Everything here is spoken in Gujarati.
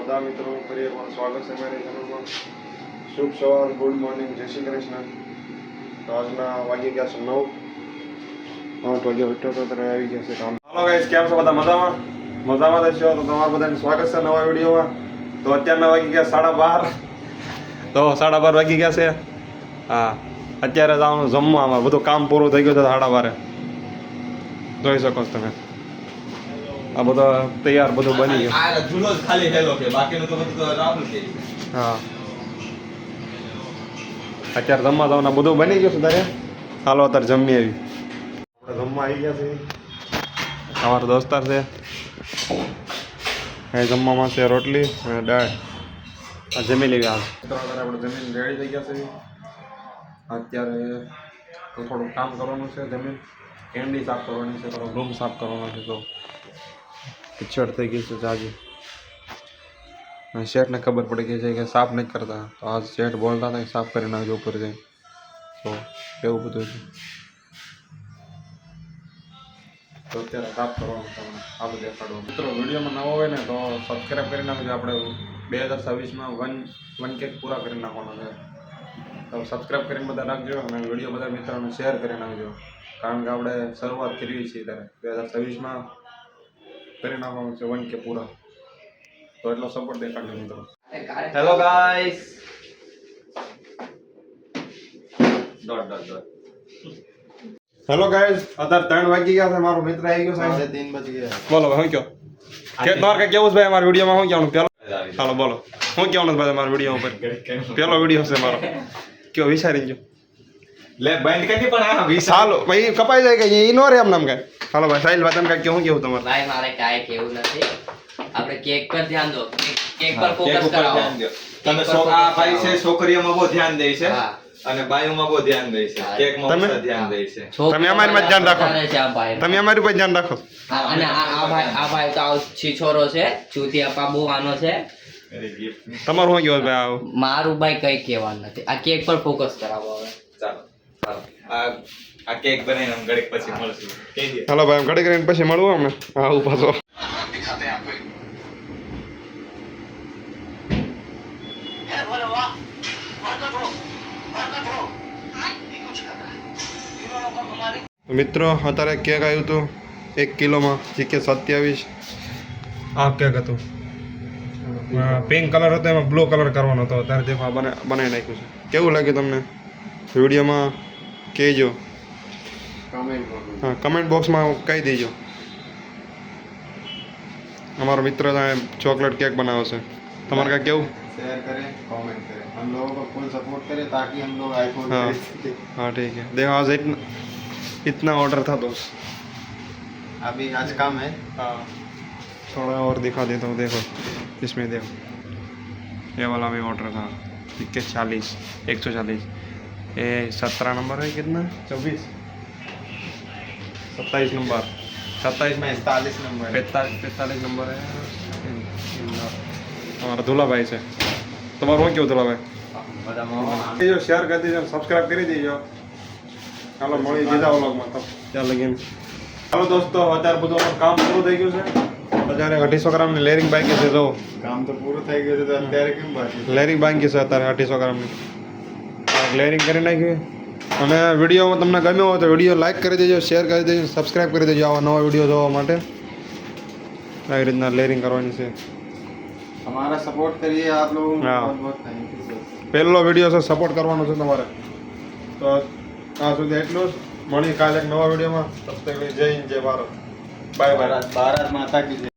બધા મિત્રો ફરી એકવાર સ્વાગત છે મારી ચેનલમાં. શુભ સવાર, ગુડ મોર્નિંગ, જય શ્રી કૃષ્ણ. તો આજના વાગી ગયા છે 9. 8 વાગે ઉઠ્યો તો ત્યારે આવી ગયા છે કામ. હાલો ગાઈસ, કેમ છો બધા? મજામાં? મજામાં થશો તો તમારું બધાને સ્વાગત છે નવા વિડીયોમાં. તો અત્યારના વાગી ગયા 12:30. તો 12:30 વાગી ગયા છે. હા, અત્યારે જવાનું જમવા. અમારે બધું કામ પૂરું થઈ ગયું છે 12:30. જોઈ શકો છો તમે. આ બધો તૈયાર બધું બની ગયું. આ ઝૂલો જ ખાલી થયેલો છે, બાકીનું તો બધું તો રાહુલ કે છે. હા, અત્યારે જમવા જવાના બધું બની ગયું છે તારે. હાલો અત્યારે જમી આવી. આપણે જમવા આવી ગયા છે. અમારો દોસ્તાર છે. અહીં જમવામાં છે રોટલી અને દાળ. આ જમી લેવી. હાલ અત્યારે આપણે જમીન રેડી થઈ ગયા છે. અત્યારે થોડું કામ કરવાનું છે. જમીન કેન્ડી સાફ કરવાની છે, થોડો રૂમ સાફ કરવાનો છે. તો કિચડ થઈ ગઈ છે જાજી. શેઠને ખબર પડી ગઈ છે કે સાફ નહીં કરતા. તો આજ શેઠ બોલતા હતા કે સાફ કરી નાખજો ઉપર જઈ. તો એવું બધું છે. તો અત્યારે સાફ કરવાનું તમને આ બધું દેખાડવું. મિત્રો વિડીયોમાં નવો હોય ને તો સબસ્ક્રાઈબ કરી નાખજો. આપણે 2026માં 1K પૂરા કરી નાખવાના છે. તો સબસ્ક્રાઈબ કરીને બધા રાખજો અને વિડીયો બધા મિત્રોને શેર કરી નાખજો. કારણ કે આપણે શરૂઆત કરવી છીએ ત્યારે 2026માં કરી નાખવાનું છે 1K પૂરા. તો એટલો સપોર્ટ દેખાડજો મિત્રો. Hello guys. હેલો ગાઈઝ, અત્યારે 3 વાગી ગયા છે. મારો મિત્ર આવી ગયો છે. 3 વાગી ગયા. બોલો ભાઈ, શું કહો? કે તમારે કઈ કેવું છે ભાઈ? અમારા વિડીયોમાં શું કહેવાનું? પેલો ચાલો બોલો, શું કહેવાનું છે ભાઈ અમારા વિડીયો ઉપર? પેલો વિડીયો છે મારો. કયો વિચારી ગયો લે બંધ કરી પણ આ ચાલો ભાઈ, કપાઈ જાય કે ઈ નો રે એમ નામ કઈ. હાલો ભાઈ, સાહિલ ભાઈ તમે કઈ કેવું કેવું તમારે? ભાઈ મારે કાંઈ કેવું નથી. આપણે કેક પર ધ્યાન દો. કેક પર કેક ફોકસ ઉપર કરાવો. ધ્યાન દો. તમે આ ભાઈ છે છોકરીઓમાં બહુ ધ્યાન દે છે હા. અને બાઈઓમાં બહુ ધ્યાન દે છે. કેકમાં તમે? ઓછા ધ્યાન દે છે. તમે અમારી માં ધ્યાન રાખો. વધારે છે આ ભાઈ. તમે અમારી ઉપર ધ્યાન રાખો. હા, અને આ ભાઈ તો આવ છીછોરો છે. ચૂતિયા પાબુ આનો છે. તમારું શું કેવું ભાઈ? આવું મારું ભાઈ કઈ કહેવાનું નથી. આ કેક પર ફોકસ કરાવો હવે. ચાલો ચાલો આ કેક બનાવીને આમ ઘડીક પછી મળશું. કહી દે. હાલો ભાઈ, ઘડી કરીને પછી મળવું અમને. હા, હું પાછો. મિત્રો અત્યારે કેક આવ્યું હતું 1 કિલોમાં GK 27. આ કેક હતું. પિંક કલર હતો, એમાં બ્લુ કલર કરવાનો હતો. અત્યારે દેખો આ બનાવી નાખ્યું છે. કેવું લાગ્યું તમને? વિડીયોમાં કહેજો. હા, કમેન્ટ બોક્સમાં કહી દેજો. हमारा मित्र चॉकलेट केक बनाओ से. तुम्हारा का केव शेयर करें, कमेंट करें, हम लोगों को फुल सपोर्ट करें ताकि हम लोग आईफोन हाँ हाँ ठीक है. देखो आज इतना ऑर्डर था दोस्त. अभी आज कम है. हाँ, थोड़ा और दिखा देता हूँ. देखो इसमें देखो, ये वाला भी ऑर्डर था. 140 ये 17 नंबर है. कितना? 24 27 नंबर 27 में 45 नंबर 45 नंबर है. हमारा दूल्हा भाई से. તમારું શું કેવું दूल्हा भाई? જો શેર કરી દેજો, સબસ્ક્રાઇબ કરી દેજો. ચાલો મળી બીજા વ્લોગમાં. ત્યાં લગીને ચાલો દોસ્તો, અત્યારે બધું કામ પૂરું થઈ ગયું છે. અત્યારે 250 ગ્રામની લેરિંગ બાકી છે. જો काम तो पूरा થઈ ગયું છે તો અત્યારે કેમ બાકી? લેરિંગ બાકી છે અત્યારે 250 ગ્રામની. લેરિંગ કરી નાખી. અને વિડીયો તમને ગમ્યો હોય તો વિડીયો લાઈક કરી દેજો, શેર કરી દેજો, સબસ્ક્રાઇબ કરી દેજો આવા નવા વિડીયો જોવા માટે. આવી રીતના લેરિંગ કરવાની છે. हमारा सपोर्ट करिए आप लोग. हाँ. बहुत बहुत थैंक यू. પહેલો વિડીયો છે, સપોર્ટ કરવાનો છે તમારે. તો આ સુધી એટલું જ. મળી કાલે એક નવા વિડીયોમાં. તબ તક જય હિન્દ, જય ભારત. Bye bye. भारत माता की जय.